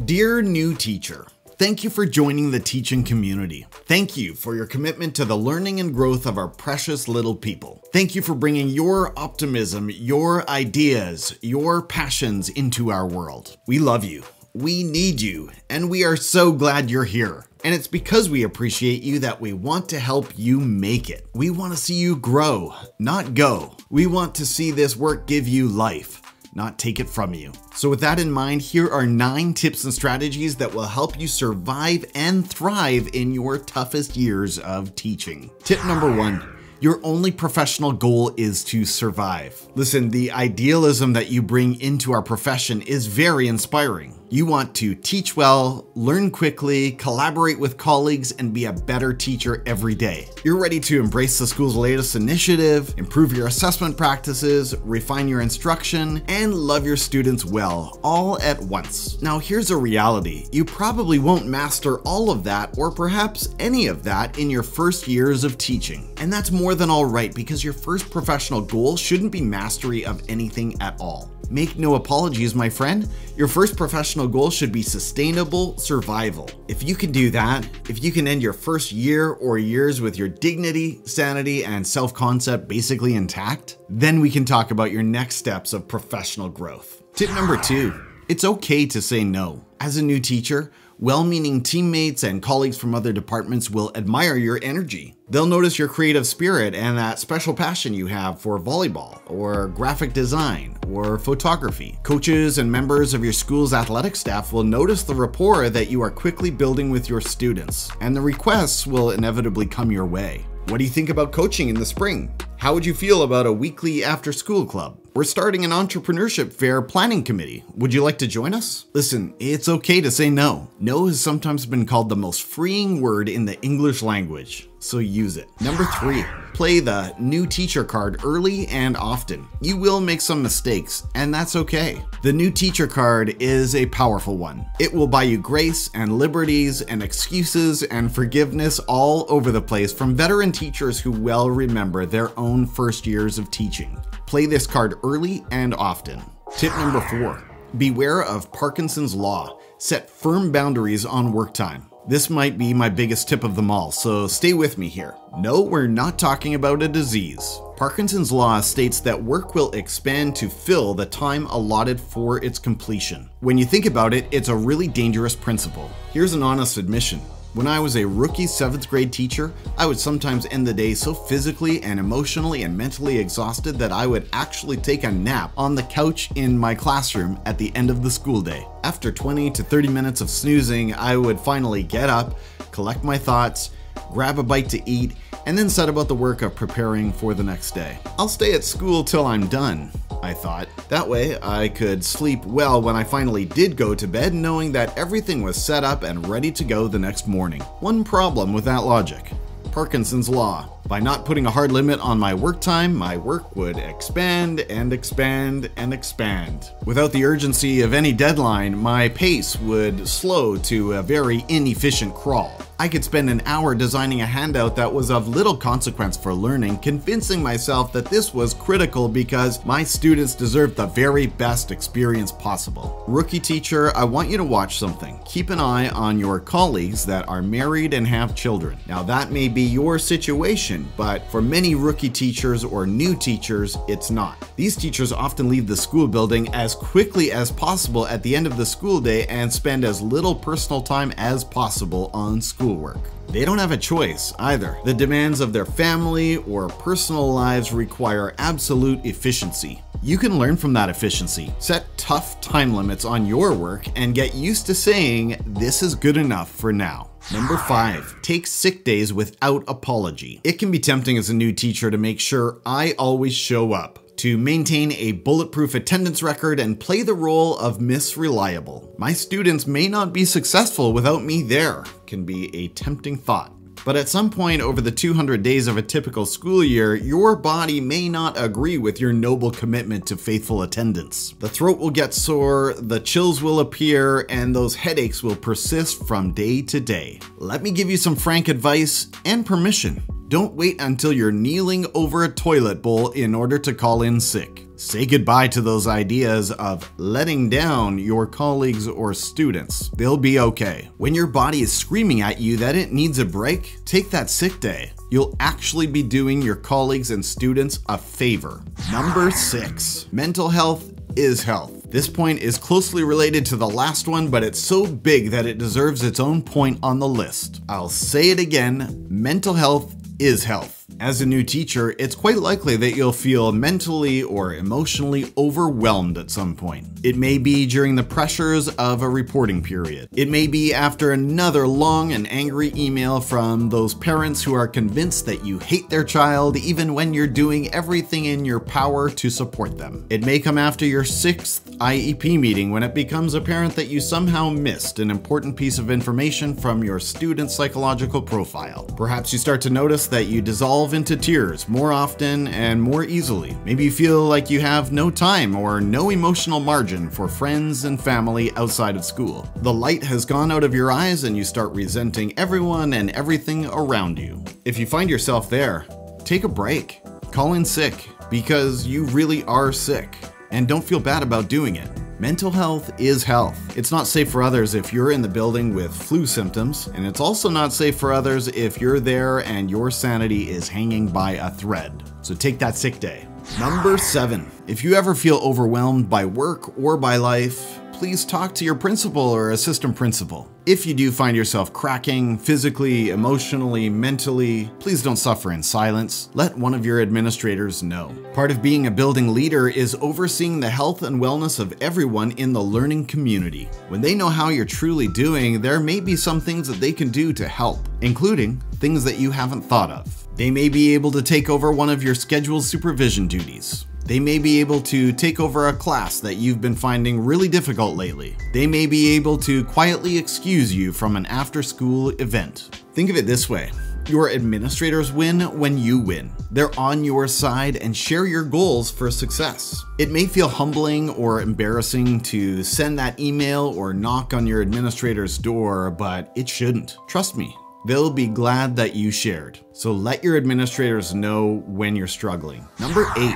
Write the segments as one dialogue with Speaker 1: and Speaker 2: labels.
Speaker 1: Dear new teacher, thank you for joining the teaching community. Thank you for your commitment to the learning and growth of our precious little people. Thank you for bringing your optimism, your ideas, your passions into our world. We love you. We need you, and we are so glad you're here. And it's because we appreciate you that we want to help you make it. We want to see you grow, not go. We want to see this work give you life, not take it from you. So with that in mind, here are 9 tips and strategies that will help you survive and thrive in your toughest years of teaching. Tip number 1. Your only professional goal is to survive. Listen, the idealism that you bring into our profession is very inspiring. You want to teach well, learn quickly, collaborate with colleagues, and be a better teacher every day. You're ready to embrace the school's latest initiative, improve your assessment practices, refine your instruction, and love your students well, all at once. Now here's a reality. You probably won't master all of that, or perhaps any of that, in your first years of teaching. And that's more than all right, because your first professional goal shouldn't be mastery of anything at all. Make no apologies, my friend. Your first professional goal should be sustainable survival. If you can do that, if you can end your first year or years with your dignity, sanity, and self-concept basically intact, then we can talk about your next steps of professional growth. Tip number 2, it's okay to say no. As a new teacher, well-meaning teammates and colleagues from other departments will admire your energy. They'll notice your creative spirit and that special passion you have for volleyball or graphic design or photography. Coaches and members of your school's athletic staff will notice the rapport that you are quickly building with your students, and the requests will inevitably come your way. What do you think about coaching in the spring? How would you feel about a weekly after-school club? We're starting an entrepreneurship fair planning committee. Would you like to join us? Listen, it's okay to say no. No has sometimes been called the most freeing word in the English language, so use it. Number 3, play the new teacher card early and often. You will make some mistakes, and that's okay. The new teacher card is a powerful one. It will buy you grace and liberties and excuses and forgiveness all over the place from veteran teachers who well remember their own first years of teaching. Play this card early and often. Tip number 4, beware of Parkinson's law. Set firm boundaries on work time. This might be my biggest tip of them all, so stay with me here. No, we're not talking about a disease. Parkinson's law states that work will expand to fill the time allotted for its completion. When you think about it, it's a really dangerous principle. Here's an honest admission. When I was a rookie 7th grade teacher, I would sometimes end the day so physically and emotionally and mentally exhausted that I would actually take a nap on the couch in my classroom at the end of the school day. After 20 to 30 minutes of snoozing, I would finally get up, collect my thoughts, grab a bite to eat, and then set about the work of preparing for the next day. I'll stay at school till I'm done, I thought. That way I could sleep well when I finally did go to bed, knowing that everything was set up and ready to go the next morning. One problem with that logic: Parkinson's law. By not putting a hard limit on my work time, my work would expand and expand and expand. Without the urgency of any deadline, my pace would slow to a very inefficient crawl. I could spend an hour designing a handout that was of little consequence for learning, convincing myself that this was critical because my students deserved the very best experience possible. Rookie teacher, I want you to watch something. Keep an eye on your colleagues that are married and have children. Now that may be your situation, but for many rookie teachers or new teachers, it's not. These teachers often leave the school building as quickly as possible at the end of the school day and spend as little personal time as possible on schoolwork. They don't have a choice either. The demands of their family or personal lives require absolute efficiency. You can learn from that efficiency. Set tough time limits on your work and get used to saying, "This is good enough for now." Number 5, take sick days without apology. It can be tempting as a new teacher to make sure I always show up, to maintain a bulletproof attendance record and play the role of Miss Reliable. My students may not be successful without me there, can be a tempting thought. But at some point over the 200 days of a typical school year, your body may not agree with your noble commitment to faithful attendance. The throat will get sore, the chills will appear, and those headaches will persist from day to day. Let me give you some frank advice and permission. Don't wait until you're kneeling over a toilet bowl in order to call in sick. Say goodbye to those ideas of letting down your colleagues or students. They'll be okay. When your body is screaming at you that it needs a break, take that sick day. You'll actually be doing your colleagues and students a favor. Number 6, mental health is health. This point is closely related to the last one, but it's so big that it deserves its own point on the list. I'll say it again, mental health is health. As a new teacher, it's quite likely that you'll feel mentally or emotionally overwhelmed at some point. It may be during the pressures of a reporting period. It may be after another long and angry email from those parents who are convinced that you hate their child even when you're doing everything in your power to support them. It may come after your 6th IEP meeting when it becomes apparent that you somehow missed an important piece of information from your student's psychological profile. Perhaps you start to notice that you dissolve into tears more often and more easily. Maybe you feel like you have no time or no emotional margin for friends and family outside of school. The light has gone out of your eyes and you start resenting everyone and everything around you. If you find yourself there, take a break. Call in sick because you really are sick, and don't feel bad about doing it. Mental health is health. It's not safe for others if you're in the building with flu symptoms, and it's also not safe for others if you're there and your sanity is hanging by a thread. So take that sick day. Number 7, if you ever feel overwhelmed by work or by life, please talk to your principal or assistant principal. If you do find yourself cracking physically, emotionally, mentally, please don't suffer in silence. Let one of your administrators know. Part of being a building leader is overseeing the health and wellness of everyone in the learning community. When they know how you're truly doing, there may be some things that they can do to help, including things that you haven't thought of. They may be able to take over one of your scheduled supervision duties. They may be able to take over a class that you've been finding really difficult lately. They may be able to quietly excuse you from an after-school event. Think of it this way. Your administrators win when you win. They're on your side and share your goals for success. It may feel humbling or embarrassing to send that email or knock on your administrator's door, but it shouldn't. Trust me. They'll be glad that you shared. So let your administrators know when you're struggling. Number 8.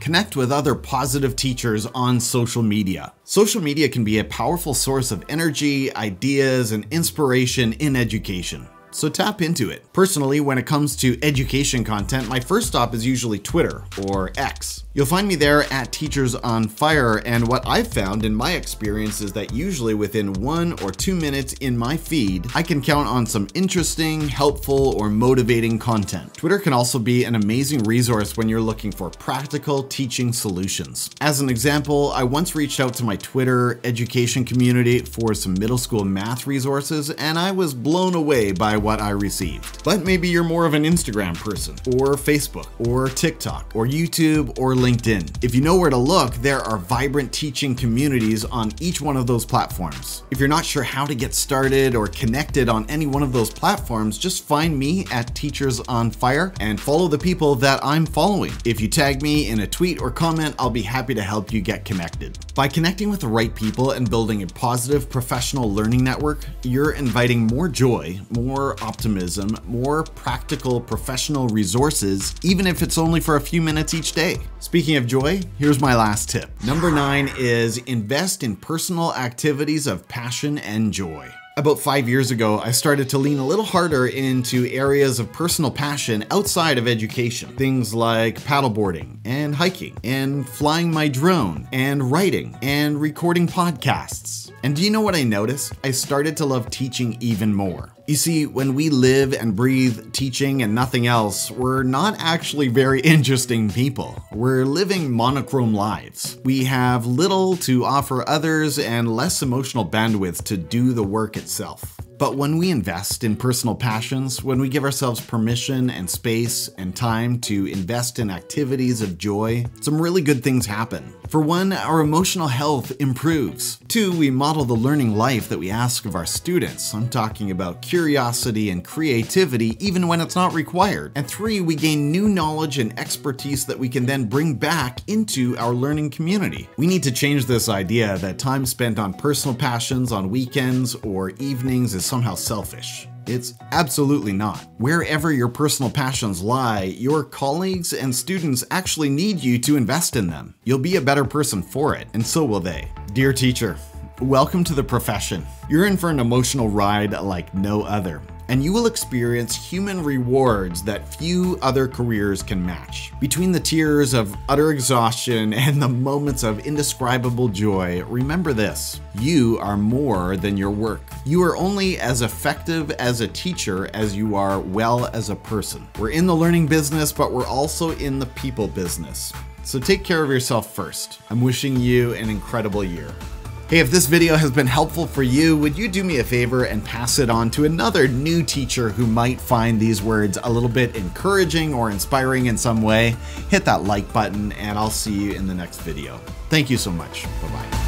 Speaker 1: Connect with other positive teachers on social media. Social media can be a powerful source of energy, ideas, and inspiration in education. So tap into it. Personally, when it comes to education content, my first stop is usually Twitter or X. You'll find me there at Teachers on Fire, and what I've found in my experience is that usually within 1 or 2 minutes in my feed, I can count on some interesting, helpful, or motivating content. Twitter can also be an amazing resource when you're looking for practical teaching solutions. As an example, I once reached out to my Twitter education community for some middle school math resources, and I was blown away by what I received. But maybe you're more of an Instagram person, or Facebook, or TikTok, or YouTube, or LinkedIn. If you know where to look, there are vibrant teaching communities on each one of those platforms. If you're not sure how to get started or connected on any one of those platforms, just find me at Teachers on Fire and follow the people that I'm following. If you tag me in a tweet or comment, I'll be happy to help you get connected. By connecting with the right people and building a positive professional learning network, you're inviting more joy, more optimism, more practical professional resources, even if it's only for a few minutes each day. Speaking of joy, here's my last tip. Number 9 is invest in personal activities of passion and joy. About 5 years ago, I started to lean a little harder into areas of personal passion outside of education. Things like paddleboarding and hiking and flying my drone and writing and recording podcasts. And do you know what I noticed? I started to love teaching even more. You see, when we live and breathe teaching and nothing else, we're not actually very interesting people. We're living monochrome lives. We have little to offer others and less emotional bandwidth to do the work itself. But when we invest in personal passions, when we give ourselves permission and space and time to invest in activities of joy, some really good things happen. For one, our emotional health improves. 2, we model the learning life that we ask of our students. I'm talking about curiosity and creativity even when it's not required. And 3, we gain new knowledge and expertise that we can then bring back into our learning community. We need to change this idea that time spent on personal passions on weekends or evenings is somehow selfish. It's absolutely not. Wherever your personal passions lie, your colleagues and students actually need you to invest in them. You'll be a better person for it, and so will they. Dear teacher, welcome to the profession. You're in for an emotional ride like no other, and you will experience human rewards that few other careers can match. Between the tears of utter exhaustion and the moments of indescribable joy, remember this: you are more than your work. You are only as effective as a teacher as you are well as a person. We're in the learning business, but we're also in the people business. So take care of yourself first. I'm wishing you an incredible year. Hey, if this video has been helpful for you, would you do me a favor and pass it on to another new teacher who might find these words a little bit encouraging or inspiring in some way? Hit that like button, and I'll see you in the next video. Thank you so much. Bye-bye.